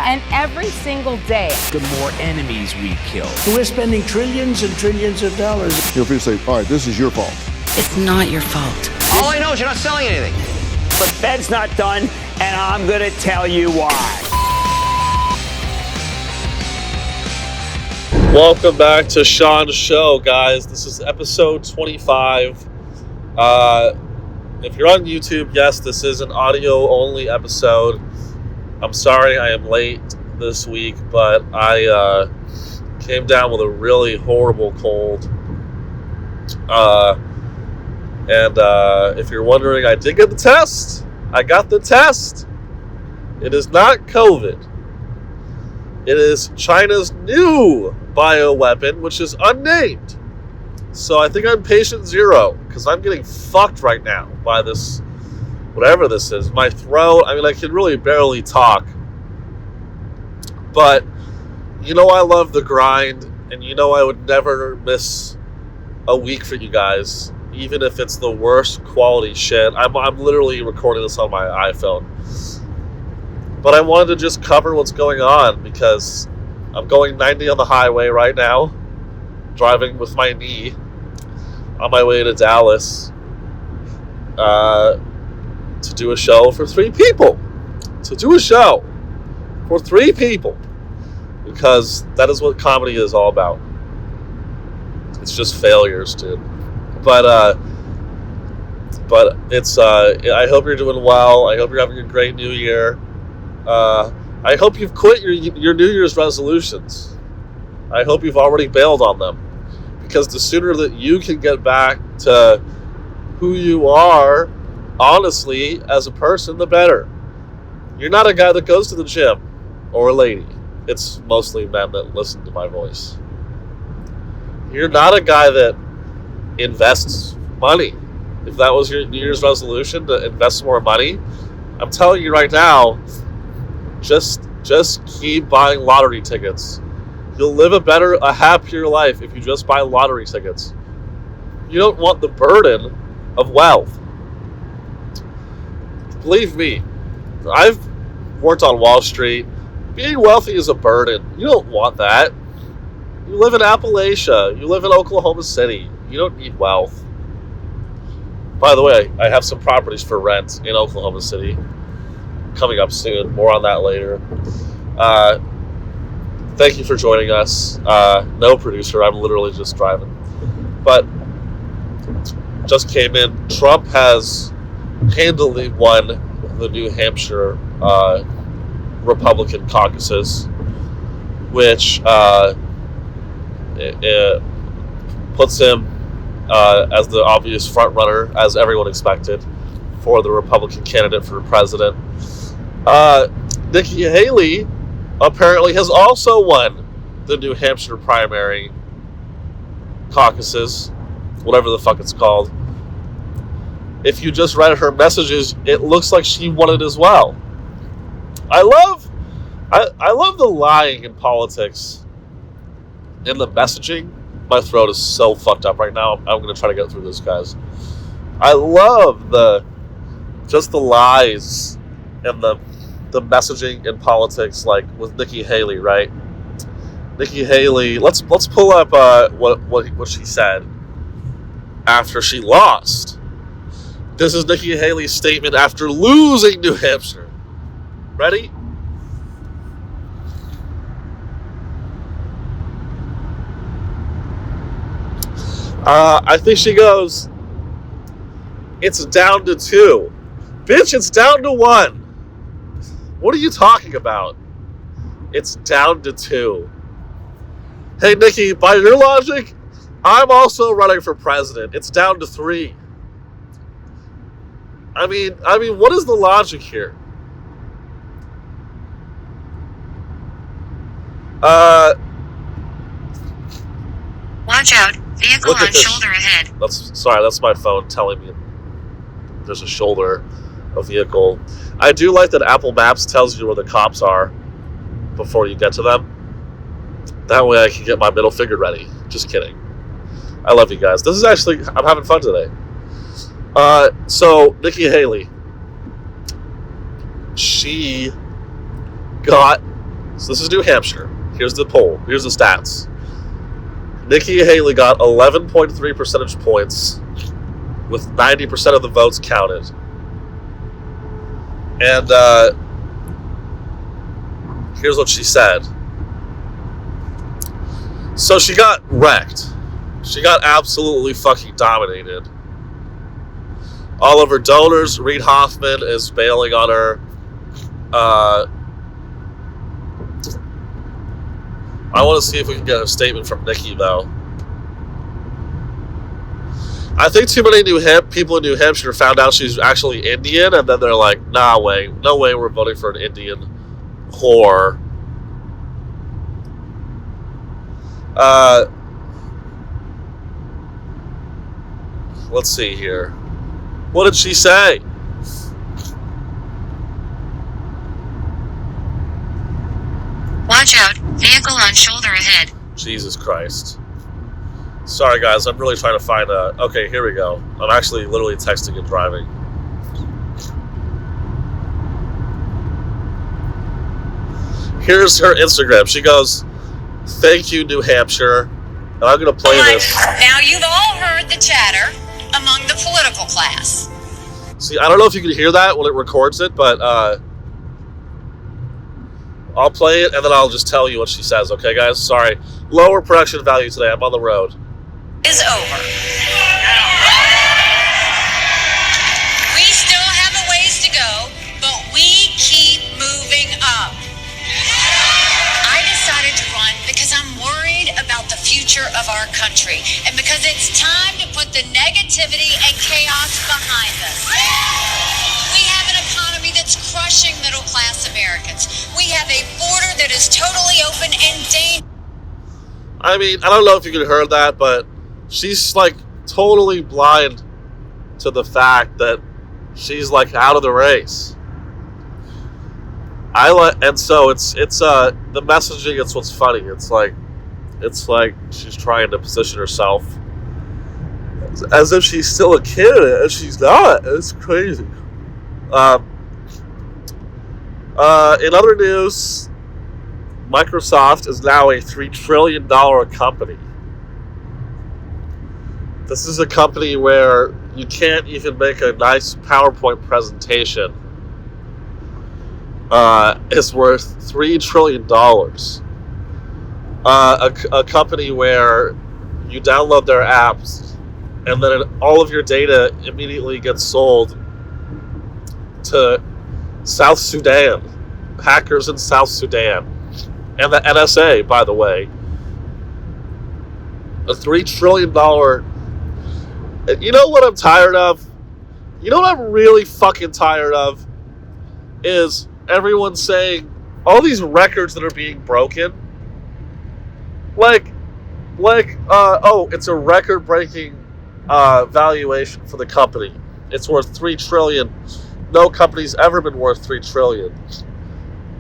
And every single day, the more enemies we kill. We're spending trillions and trillions of dollars. Feel free to say, all right, this is your fault. It's not your fault. All I know is you're not selling anything. The Fed's not done, and I'm going to tell you why. Welcome back to Sean's show, guys. This is episode 25. If you're on YouTube, yes, this is an audio-only episode. I'm sorry I am late this week, but I came down with a really horrible cold. And if you're wondering, I did get the test. I got the test. It is not COVID. It is China's new bioweapon, which is unnamed. So I think I'm patient zero, because I'm getting fucked right now by this, whatever this is. My throat, I mean, I can really barely talk. But, you know I love the grind, and you know I would never miss a week for you guys, even if it's the worst quality shit. I'm literally recording this on my iPhone. But I wanted to just cover what's going on, because I'm going 90 on the highway right now, driving with my knee on my way to Dallas to do a show for 3 people. To do a show for 3 people. Because that is what comedy is all about. It's just failures, dude. But it's I hope you're doing well. I hope you're having a great new year. I hope you've quit your New Year's resolutions. I hope you've already bailed on them. Because the sooner that you can get back to who you are, honestly, as a person, the better. You're not a guy that goes to the gym, or a lady. It's mostly men that listen to my voice. You're not a guy that invests money. If that was your New Year's resolution, to invest more money, I'm telling you right now, just keep buying lottery tickets. You'll live a happier life if you just buy lottery tickets. You don't want the burden of wealth. Believe me, I've worked on Wall Street. Being wealthy is a burden. You don't want that. You live in Appalachia. You live in Oklahoma City. You don't need wealth. By the way, I have some properties for rent in Oklahoma City coming up soon. More on that later. Thank you for joining us. No producer. I'm literally just driving. But just came in. Trump has handily won the New Hampshire Republican caucuses, which it puts him as the obvious front runner, as everyone expected, for the Republican candidate for president. Nikki Haley apparently has also won the New Hampshire primary caucuses, whatever the fuck it's called. If you just read her messages, it looks like she won it as well. I love the lying in politics, in the messaging. My throat is so fucked up right now. I'm going to try to get through this, guys. I love the lies and the messaging in politics, like with Nikki Haley, right? Nikki Haley, let's pull up what she said after she lost. This is Nikki Haley's statement after losing New Hampshire. Ready? I think she goes, it's down to 2. Bitch, it's down to 1. What are you talking about? It's down to 2. Hey, Nikki, by your logic, I'm also running for president. It's down to 3. I mean, what is the logic here? Watch out. Vehicle on shoulder ahead. That's my phone telling me there's a shoulder, a vehicle. I do like that Apple Maps tells you where the cops are before you get to them. That way I can get my middle finger ready. Just kidding. I love you guys. I'm having fun today. So Nikki Haley, she got So this is New Hampshire. Here's the poll. Here's the stats. Nikki Haley got 11.3 percentage points with 90% of the votes counted. And here's what she said. So she got wrecked. She got absolutely fucking dominated. All of her donors, Reid Hoffman is bailing on her. I want to see if we can get a statement from Nikki, though. I think too many people in New Hampshire found out she's actually Indian, and then they're like, nah, way, no way we're voting for an Indian whore. Let's see here. What did she say? Watch out, vehicle on shoulder ahead. Jesus Christ. Sorry, guys, I'm really trying to find a... Okay, here we go. I'm actually literally texting and driving. Here's her Instagram. She goes, "Thank you, New Hampshire." And I'm going to play this. Now, you've all heard the chatter among the political class. See, I don't know if you can hear that when it records it, but I'll play it and then I'll just tell you what she says, okay, guys? Sorry. Lower production value today. I'm on the road. Is over. We still have a ways to go, but we keep moving up. I decided to run because I'm worried about the future of our country and because it's time to put the negativity and chaos behind us. We have an economy that's crushing middle-class Americans. We have a border that is totally open and dangerous. I mean, I don't know if you could hear that, but she's like totally blind to the fact that she's like out of the race. And so it's the messaging. It's what's funny. It's like she's trying to position herself as if she's still a candidate, and she's not. It's crazy. In other news, Microsoft is now a $3 trillion company. This is a company where you can't even make a nice PowerPoint presentation. It's worth $3 trillion. A company where you download their apps and then all of your data immediately gets sold to South Sudan, hackers in South Sudan, and the NSA, by the way. A $3 trillion... You know what I'm tired of? You know what I'm really fucking tired of? Is everyone saying all these records that are being broken. Oh, it's a record-breaking valuation for the company. It's worth $3 trillion. No company's ever been worth $3 trillion.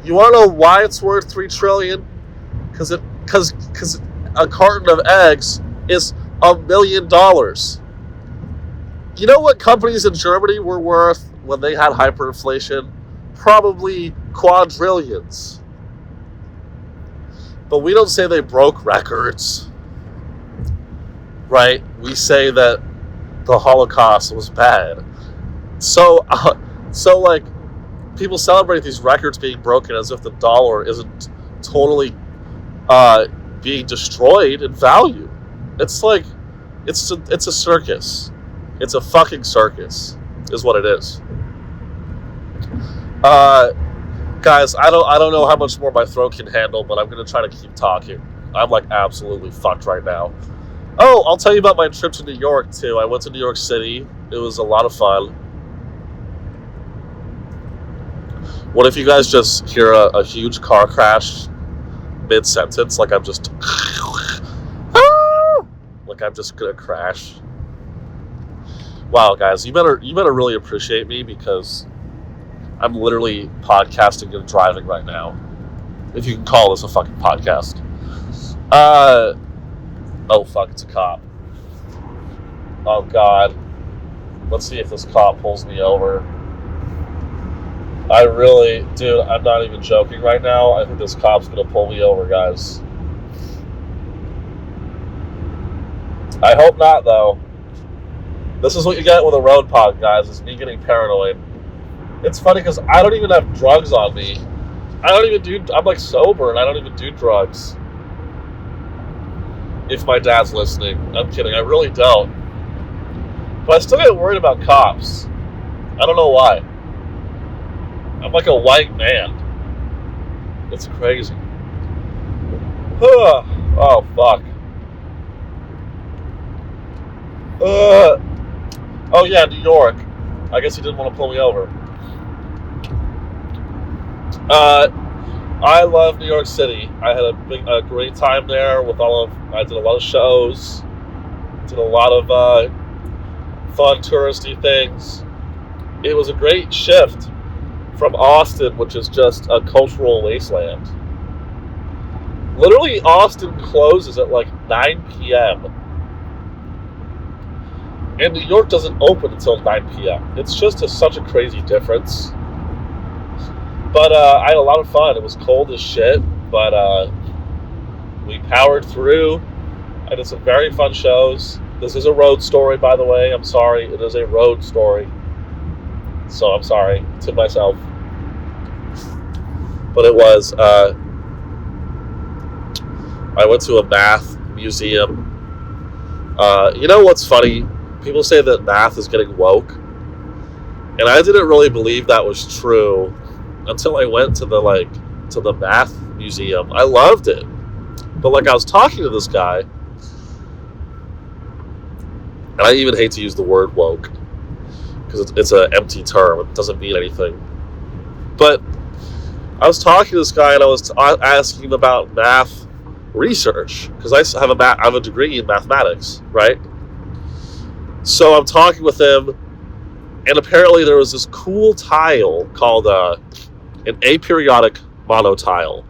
You want to know why it's worth $3 trillion? Because a carton of eggs is $1 million. You know what companies in Germany were worth when they had hyperinflation? Probably quadrillions. But we don't say they broke records, right? We say that the Holocaust was bad. So like, people celebrate these records being broken as if the dollar isn't totally being destroyed in value. It's like, it's a circus. It's a fucking circus, is what it is. Guys, I don't know how much more my throat can handle, but I'm gonna try to keep talking. I'm like absolutely fucked right now. Oh, I'll tell you about my trip to New York too. I went to New York City. It was a lot of fun. What if you guys just hear a huge car crash mid-sentence, like I'm just like I'm just gonna crash? Wow, guys, you better really appreciate me because I'm literally podcasting and driving right now. If you can call this a fucking podcast. Oh fuck, it's a cop. Oh god. Let's see if this cop pulls me over. I really, dude, I'm not even joking right now. I think this cop's gonna pull me over, guys. I hope not, though. This is what you get with a road pod, guys, is me getting paranoid. It's funny because I don't even have drugs on me. I'm like sober and I don't even do drugs. If my dad's listening. I'm kidding, I really don't. But I still get worried about cops. I don't know why. I'm like a white man. It's crazy. Oh, fuck. Oh yeah, New York. I guess he didn't want to pull me over. I love New York City. I had a great time there with I did a lot of shows, did a lot of fun touristy things. It was a great shift from Austin, which is just a cultural wasteland. Literally, Austin closes at like 9 p.m. And New York doesn't open until 9 p.m. It's just such a crazy difference. But I had a lot of fun. It was cold as shit, but we powered through. I did some very fun shows. This is a road story, by the way. I'm sorry. It is a road story. So I'm sorry to myself. But it was, I went to a math museum. You know what's funny? People say that math is getting woke. And I didn't really believe that was true until I went to the math museum. I loved it. But I was talking to this guy, and I even hate to use the word woke, because it's an empty term. It doesn't mean anything. But I was talking to this guy, and I was asking him about math research, because I have a degree in mathematics, right? So I'm talking with him, and apparently there was this cool tile called an aperiodic monotile.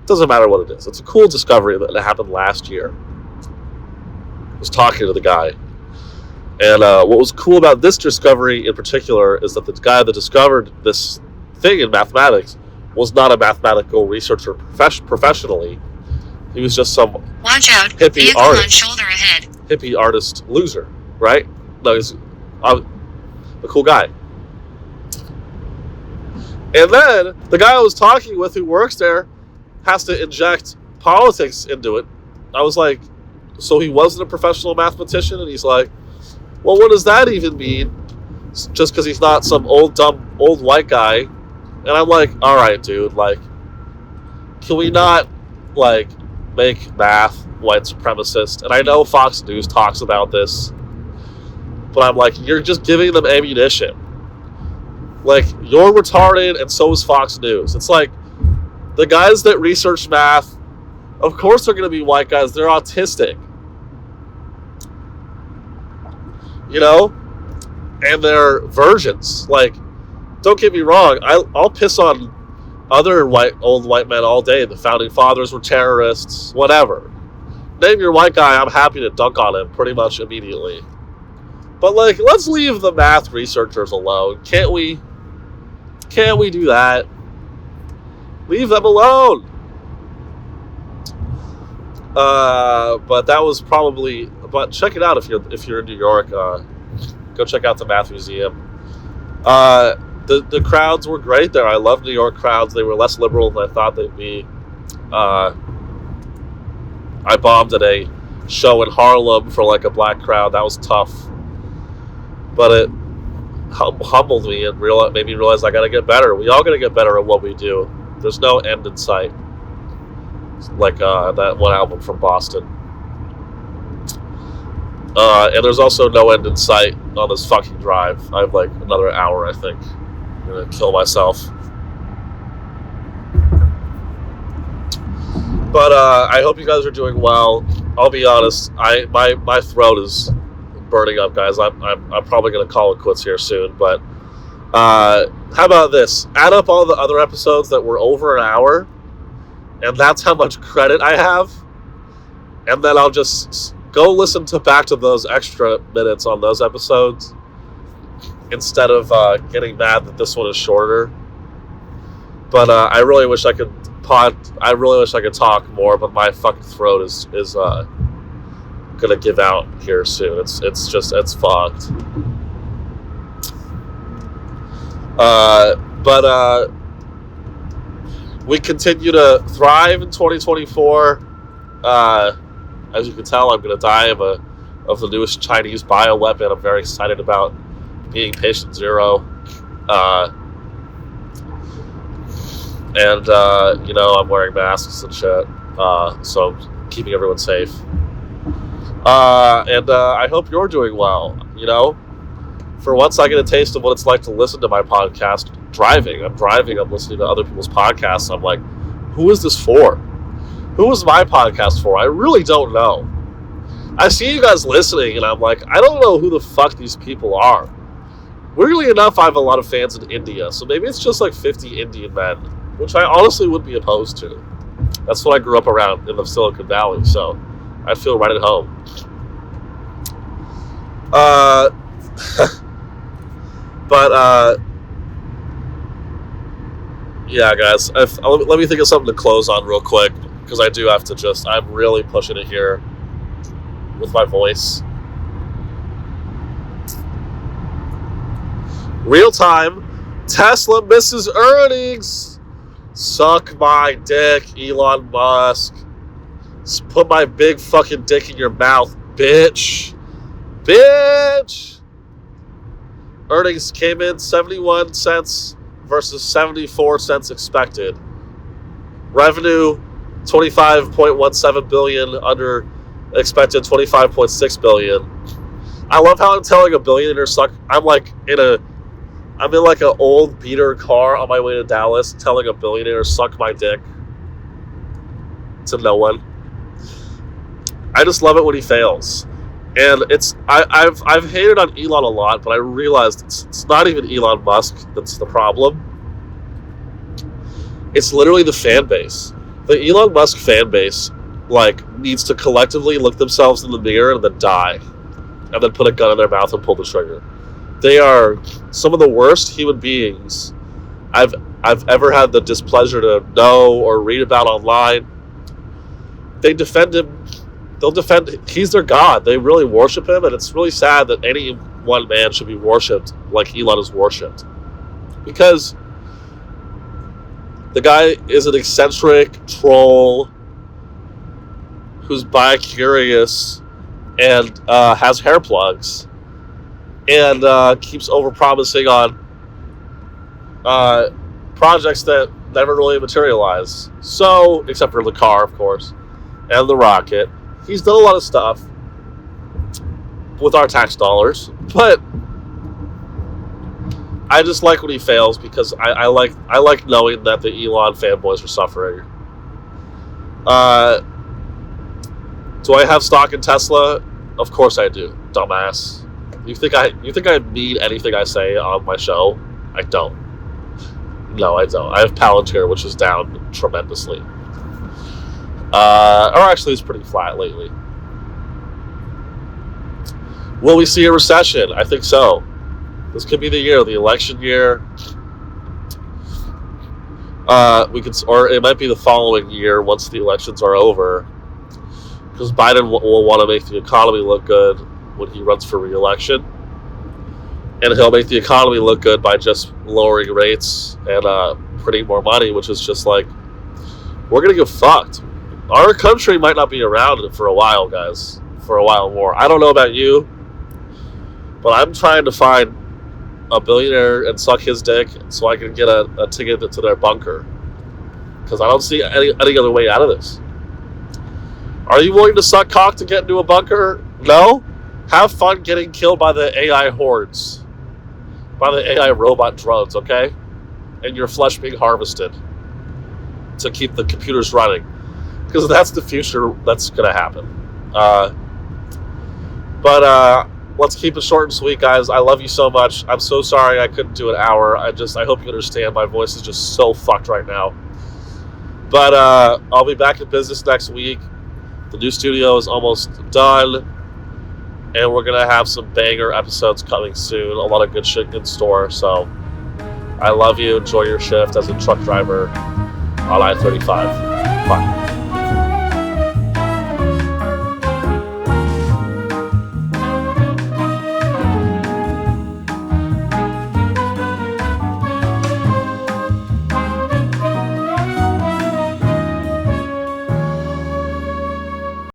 Doesn't matter what it is. It's a cool discovery that happened last year. I was talking to the guy. And what was cool about this discovery in particular is that the guy that discovered this thing in mathematics was not a mathematical researcher professionally. He was just some Watch out. hippie Vehicle artist. on shoulder ahead. Hippie artist loser, right? No, he's a cool guy. And then the guy I was talking with who works there has to inject politics into it. I was like, so he wasn't a professional mathematician? And he's like, well, what does that even mean? Just because he's not some old white guy. And I'm like, all right, dude, can we not make math white supremacist? And I know Fox News talks about this, but I'm like, you're just giving them ammunition. You're retarded, and so is Fox News. It's like, the guys that research math, of course they're going to be white guys. They're autistic. You know? And they're virgins. Don't get me wrong. I'll piss on other old white men all day. The founding fathers were terrorists. Whatever. Name your white guy, I'm happy to dunk on him pretty much immediately. But, let's leave the math researchers alone. Can't we do that? Leave them alone. But that was probably. But check it out if you're in New York. Go check out the Math Museum. The crowds were great there. I love New York crowds. They were less liberal than I thought they'd be. I bombed at a show in Harlem for a black crowd. That was tough. But it humbled me and made me realize I gotta get better. We all gotta get better at what we do. There's no end in sight. That one album from Boston. And there's also no end in sight on this fucking drive. I have another hour, I think. I'm gonna kill myself. But I hope you guys are doing well. I'll be honest, my throat is burning up, guys. I'm probably gonna call it quits here soon, but how about this? Add up all the other episodes that were over an hour, and that's how much credit I have, and then I'll just go listen back to those extra minutes on those episodes instead of getting mad that this one is shorter. But I really wish I could talk more, but my fucking throat is gonna give out here soon. It's fucked. But we continue to thrive in 2024. As you can tell, I'm gonna die of the newest Chinese bioweapon. I'm very excited about being patient zero. And I'm wearing masks and shit. So I'm keeping everyone safe. And I hope you're doing well. For once I get a taste of what it's like to listen to my podcast driving. I'm driving, I'm listening to other people's podcasts. I'm like, who is this for? Who is my podcast for? I really don't know. I see you guys listening, and I'm like, I don't know who the fuck these people are. Weirdly enough, I have a lot of fans in India, so maybe it's just like 50 Indian men, which I honestly would be opposed to. That's what I grew up around in the Silicon Valley, so I feel right at home. Yeah, guys, let me think of something to close on real quick, because I do have to I'm really pushing it here with my voice. Real time, Tesla misses earnings. Suck my dick, Elon Musk. Put my big fucking dick in your mouth, bitch. Bitch! Earnings came in 71 cents versus 74 cents expected. Revenue, $25.17 billion under expected $25.6 billion. I love how I'm telling a billionaire suck. I'm in like an old beater car on my way to Dallas, telling a billionaire suck my dick to no one. I just love it when he fails. And I've hated on Elon a lot, but I realized it's not even Elon Musk that's the problem. It's literally the fan base. The Elon Musk fan base needs to collectively look themselves in the mirror and then die, and then put a gun in their mouth and pull the trigger. They are some of the worst human beings I've ever had the displeasure to know or read about online. They defend him. He's their god. They really worship him, and it's really sad that any one man should be worshipped like Elon is worshipped. Because the guy is an eccentric troll who's bi-curious and has hair plugs and keeps over-promising on projects that never really materialize. So, except for the car, of course, and the rocket. He's done a lot of stuff with our tax dollars, but I just like when he fails because I like knowing that the Elon fanboys are suffering. Do I have stock in Tesla? Of course I do, dumbass. You think I mean anything I say on my show? I don't. No, I don't. I have Palantir, which is down tremendously. Or actually, it's pretty flat lately. Will we see a recession? I think so. This could be the year, the election year. Or it might be the following year once the elections are over, because Biden will want to make the economy look good when he runs for re-election, and he'll make the economy look good by just lowering rates and printing more money, which is just like, we're gonna get fucked. Our country might not be around for a while, guys. For a while more. I don't know about you, but I'm trying to find a billionaire and suck his dick so I can get a ticket to their bunker. Because I don't see any other way out of this. Are you willing to suck cock to get into a bunker? No? Have fun getting killed by the AI hordes. By the AI robot drones, okay? And your flesh being harvested to keep the computers running. Because that's the future that's going to happen. But let's keep it short and sweet, guys. I love you so much. I'm so sorry I couldn't do an hour. I hope you understand. My voice is just so fucked right now. But I'll be back in business next week. The new studio is almost done. And we're going to have some banger episodes coming soon. A lot of good shit in store. So I love you. Enjoy your shift as a truck driver on I-35. Bye.